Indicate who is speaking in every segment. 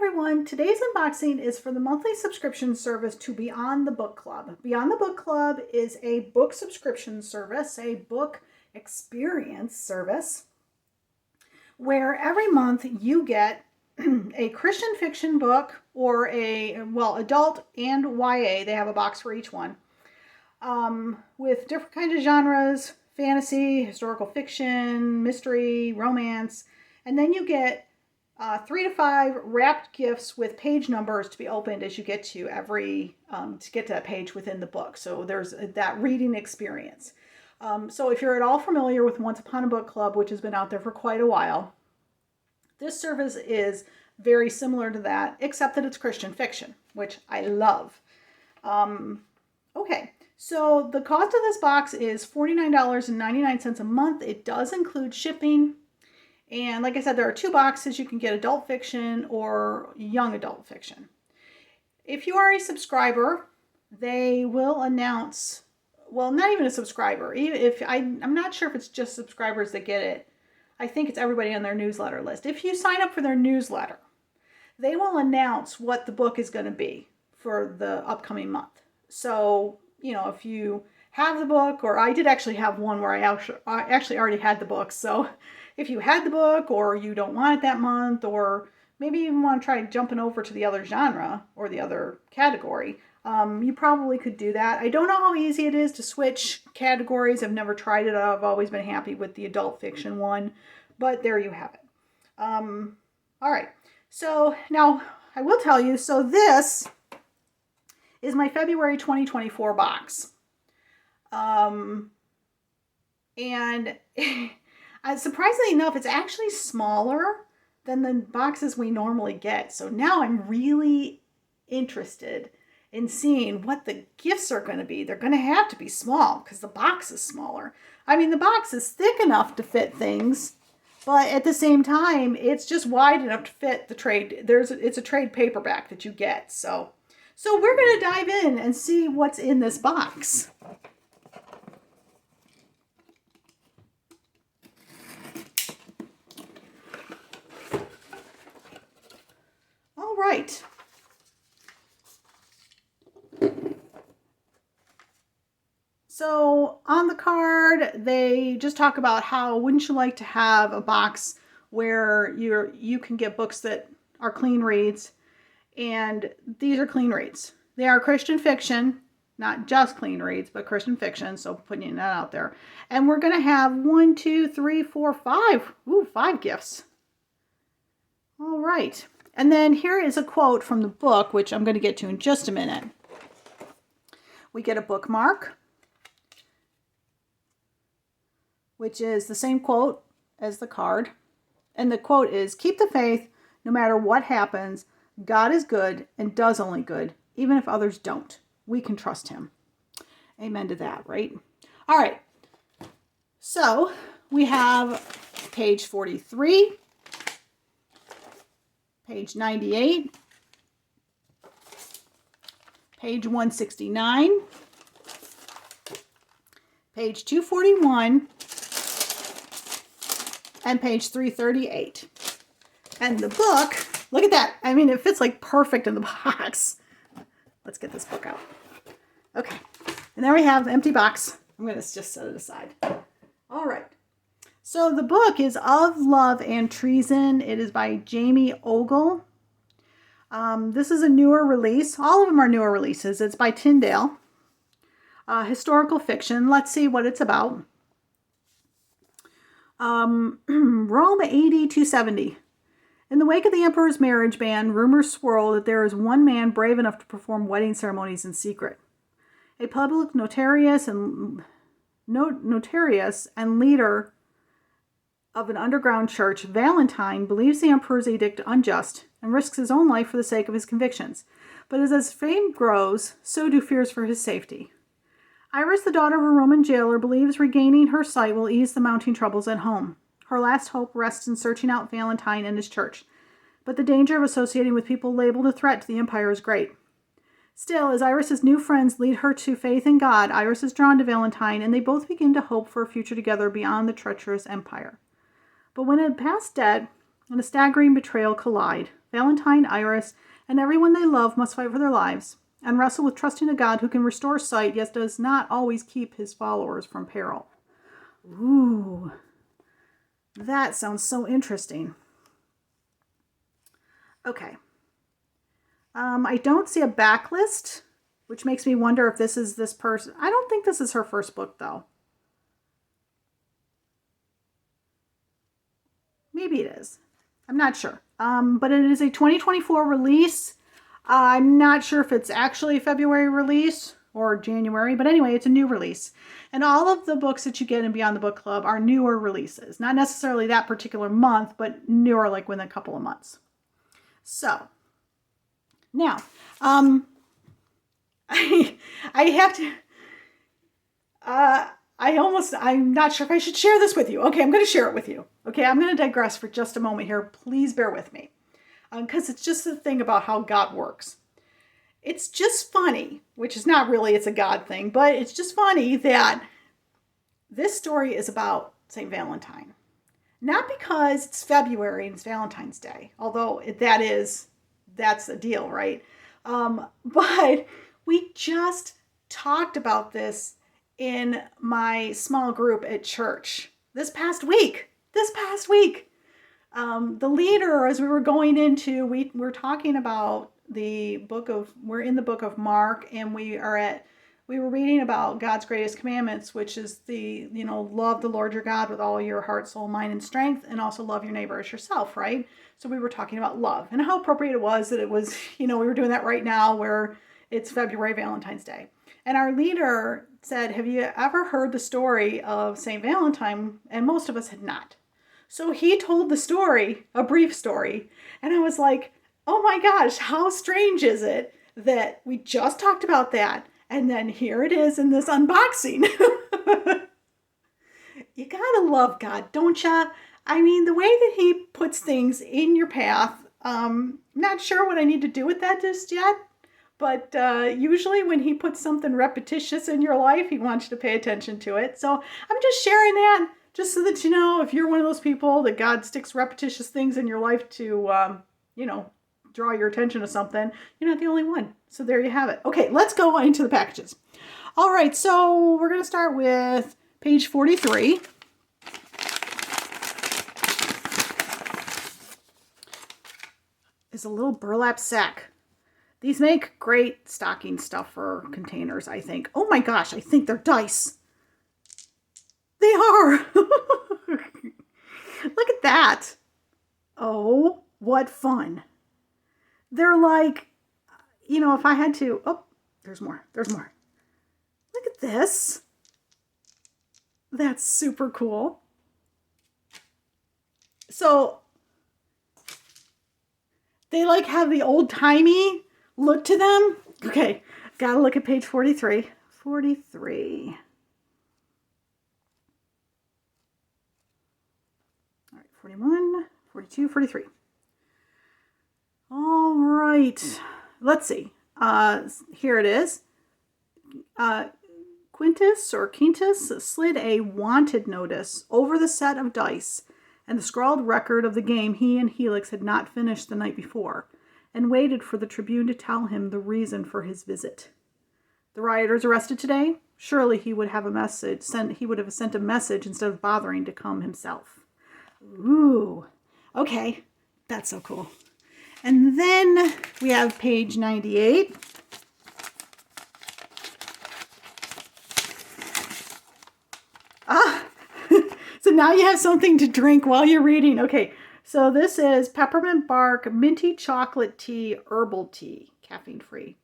Speaker 1: everyone, today's unboxing is for the monthly subscription service to Beyond the Book Club. Beyond the Book Club is a book subscription service, a book experience service, where every month you get a Christian fiction book or adult and YA, they have a box for each one, with different kinds of genres, fantasy, historical fiction, mystery, romance, and then you get 3 to 5 wrapped gifts with page numbers to be opened as you get to that page within the book. So there's that reading experience. So if you're at all familiar with Once Upon a Book Club, which has been out there for quite a while, this service is very similar to that, except that it's Christian fiction, which I love. Okay, so the cost of this box is $49.99 a month. It does include shipping. And like I said, there are 2 boxes. You can get adult fiction or young adult fiction. If you are a subscriber, they will announce, well, not even a subscriber. I'm not sure if it's just subscribers that get it. I think it's everybody on their newsletter list. If you sign up for their newsletter, they will announce what the book is going to be for the upcoming month. So, if you have the book, or I did actually have one where I actually already had the book. So if you had the book or you don't want it that month, or maybe you even want to try jumping over to the other genre or the other category, you probably could do that. I don't know how easy it is to switch categories. I've never tried it. I've always been happy with the adult fiction one, but there you have it. All right. So now I will tell you, so this is my February 2024 box. And surprisingly enough, it's actually smaller than the boxes we normally get. So now I'm really interested in seeing what the gifts are going to be. They're going to have to be small because the box is smaller. I mean, the box is thick enough to fit things, but at the same time, it's just wide enough to fit the trade. It's a trade paperback that you get. So we're going to dive in and see what's in this box. Right. So on the card, they just talk about how wouldn't you like to have a box where you can get books that are clean reads, and these are clean reads. They are Christian fiction, not just clean reads, but Christian fiction. So putting that out there, and we're gonna have 1, 2, 3, 4, 5. Ooh, 5 gifts. All right. And then here is a quote from the book, which I'm going to get to in just a minute. We get a bookmark, which is the same quote as the card. And the quote is, "Keep the faith no matter what happens. God is good and does only good, even if others don't. We can trust him." Amen to that, right? All right. So we have page 43. Page 98, page 169, page 241, and page 338. And the book, look at that. I mean, it fits like perfect in the box. Let's get this book out. Okay, and there we have the empty box. I'm going to just set it aside. All right. So the book is Of Love and Treason. It is by Jamie Ogle. This is a newer release. All of them are newer releases. It's by Tyndale. Historical fiction. Let's see what it's about. Rome AD 270. In the wake of the emperor's marriage ban, rumors swirl that there is one man brave enough to perform wedding ceremonies in secret. A public notarius and leader of an underground church, Valentine believes the emperor's edict unjust and risks his own life for the sake of his convictions. But as fame grows, so do fears for his safety. Iris, the daughter of a Roman jailer, believes regaining her sight will ease the mounting troubles at home. Her last hope rests in searching out Valentine and his church. But the danger of associating with people labeled a threat to the empire is great. Still, as Iris's new friends lead her to faith in God, Iris is drawn to Valentine, and they both begin to hope for a future together beyond the treacherous empire. But when at past debt, and a staggering betrayal collide. Valentine, Iris, and everyone they love must fight for their lives and wrestle with trusting a God who can restore sight, yet does not always keep his followers from peril. Ooh, that sounds so interesting. Okay. I don't see a backlist, which makes me wonder if this is this person. I don't think this is her first book, though. Maybe it is. I'm not sure. But it is a 2024 release. I'm not sure if it's actually a February release or January, but anyway, it's a new release. And all of the books that you get in Beyond the Book Club are newer releases. Not necessarily that particular month, but newer, like within a couple of months. So, now, I have to, I'm not sure if I should share this with you. Okay, I'm going to share it with you. Okay, I'm going to digress for just a moment here. Please bear with me. Because it's just the thing about how God works. It's just funny, which is not really, it's a God thing, but it's just funny that this story is about St. Valentine. Not because it's February and it's Valentine's Day, although that's the deal, right? But we just talked about this in my small group at church this past week. The leader, as we were going into, we're talking about we're in the book of Mark, and we were reading about God's greatest commandments, which is love the Lord your God with all your heart, soul, mind, and strength, and also love your neighbor as yourself, right? So we were talking about love and how appropriate it was that it was, we were doing that right now where it's February, Valentine's Day. And our leader said, have you ever heard the story of St. Valentine? And most of us had not. So he told the story, a brief story, and I was like, oh my gosh, how strange is it that we just talked about that, and then here it is in this unboxing. You gotta love God, don't ya? I mean, the way that he puts things in your path, not sure what I need to do with that just yet, but usually when he puts something repetitious in your life, he wants you to pay attention to it. So I'm just sharing that. Just so that you know, if you're one of those people that God sticks repetitious things in your life to, draw your attention to something, you're not the only one. So there you have it. Okay, let's go into the packages. All right, so we're going to start with page 43. Is a little burlap sack. These make great stocking stuffer containers, I think. Oh my gosh, I think they're dice. They are. Look at that. Oh, what fun. They're like, if I had to, there's more. Look at this. That's super cool. So they like have the old timey look to them. Okay. Gotta look at page 43. 43. 41, 42, 43. All right. Let's see. Here it is. Quintus slid a wanted notice over the set of dice and the scrawled record of the game he and Helix had not finished the night before, and waited for the Tribune to tell him the reason for his visit. The rioters arrested today? Surely he would have he would have sent a message instead of bothering to come himself. Ooh, okay, that's so cool. And then we have page 98. So now you have something to drink while you're reading. Okay, so this is peppermint bark, minty chocolate tea, herbal tea, caffeine free.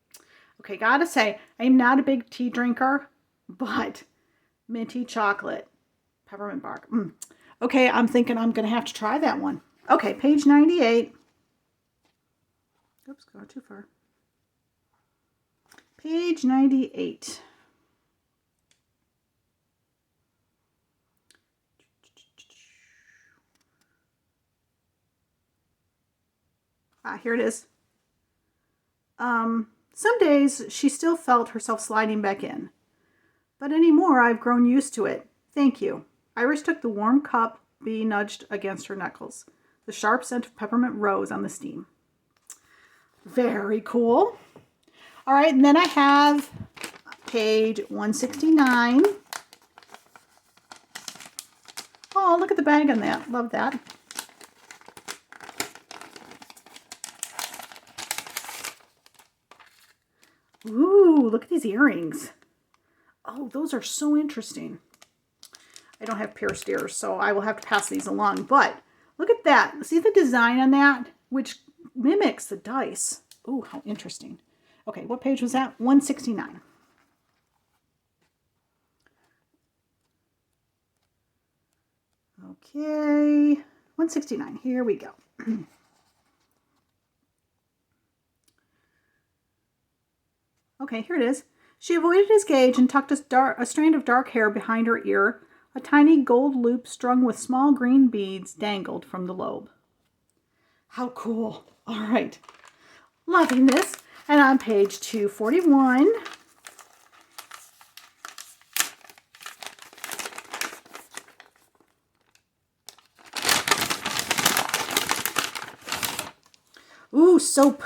Speaker 1: Okay, gotta say, I'm not a big tea drinker, but minty chocolate, peppermint bark. Okay, I'm thinking I'm going to have to try that one. Okay, page 98. Oops, go too far. Page 98. Here it is. Some days she still felt herself sliding back in. But anymore, I've grown used to it. Thank you. Iris took the warm cup Bee nudged against her knuckles. The sharp scent of peppermint rose on the steam. Very cool. All right, and then I have page 169. Oh, look at the bag on that. Love that. Ooh, look at these earrings. Oh, those are so interesting. I don't have pierced ears, so I will have to pass these along. But look at that. See the design on that, which mimics the dice. Oh, how interesting. Okay, what page was that? 169. Okay, 169. Here we go. Okay, here it is. She avoided his gaze and tucked a strand of dark hair behind her ear. A tiny gold loop strung with small green beads dangled from the lobe. How cool. All right. Loving this. And on page 241, ooh, soap.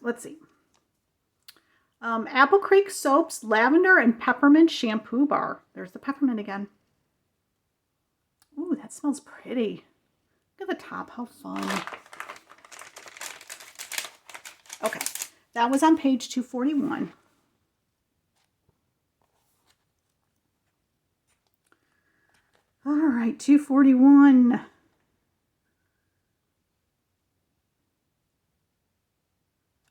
Speaker 1: Let's see. Apple Creek Soaps Lavender and Peppermint Shampoo Bar. There's the peppermint again. Ooh, that smells pretty. Look at the top. How fun. Okay, that was on page 241. All right, 241.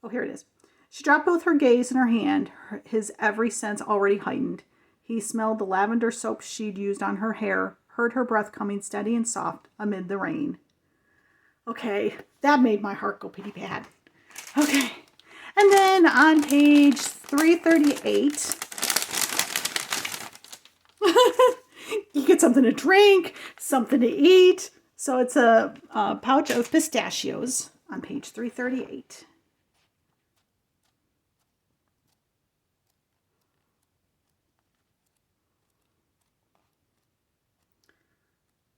Speaker 1: Oh, here it is. She dropped both her gaze and her hand, his every sense already heightened. He smelled the lavender soap she'd used on her hair, heard her breath coming steady and soft amid the rain. Okay, that made my heart go pity pad. Okay, and then on page 338, you get something to drink, something to eat. So it's a pouch of pistachios on page 338.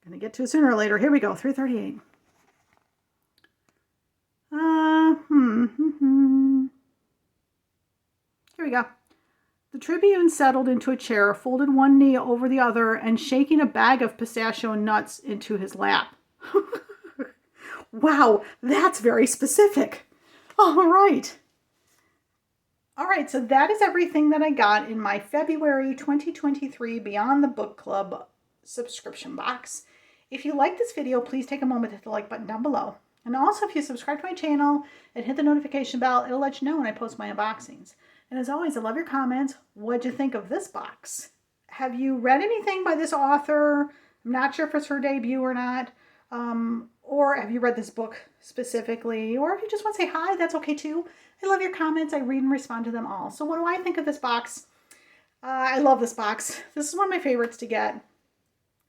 Speaker 1: Gonna get to it sooner or later. Here we go, 338. Here we go. The Tribune settled into a chair, folded one knee over the other, and shaking a bag of pistachio nuts into his lap. Wow, that's very specific. All right. All right, so that is everything that I got in my February 2023 Beyond the Book Club subscription box. If you like this video, please take a moment to hit the like button down below. And also, if you subscribe to my channel and hit the notification bell, it'll let you know when I post my unboxings. And as always, I love your comments. What'd you think of this box? Have you read anything by this author? I'm not sure if it's her debut or not. Or have you read this book specifically? Or if you just want to say hi, that's okay too. I love your comments. I read and respond to them all. So what do I think of this box? I love this box. This is one of my favorites to get.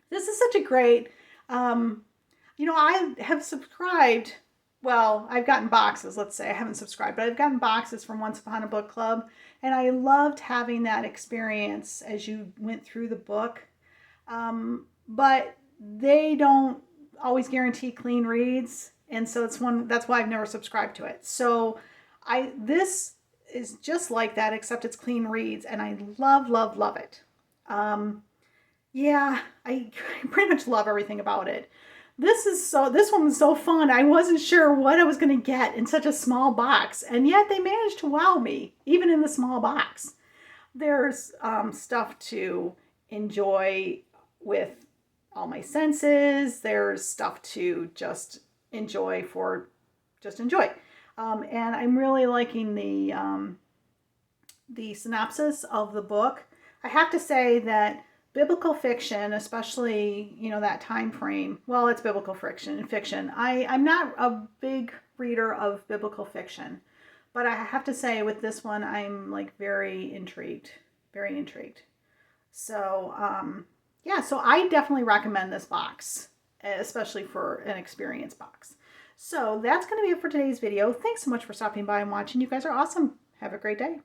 Speaker 1: This is such a great... I have subscribed, well, I've gotten boxes, let's say. I haven't subscribed, but I've gotten boxes from Once Upon a Book Club, and I loved having that experience as you went through the book. But they don't always guarantee clean reads, and so that's why I've never subscribed to it. So this is just like that, except it's clean reads, and I love, love, love it. Yeah, I pretty much love everything about it. This one was so fun. I wasn't sure what I was going to get in such a small box, and yet they managed to wow me, even in the small box. There's stuff to enjoy with all my senses. There's stuff to just enjoy and I'm really liking the synopsis of the book. I have to say that biblical fiction, especially, that time frame, well, it's biblical fiction. I'm not a big reader of biblical fiction, but I have to say with this one, I'm like very intrigued. So, so I definitely recommend this box, especially for an experience box. So that's going to be it for today's video. Thanks so much for stopping by and watching. You guys are awesome. Have a great day.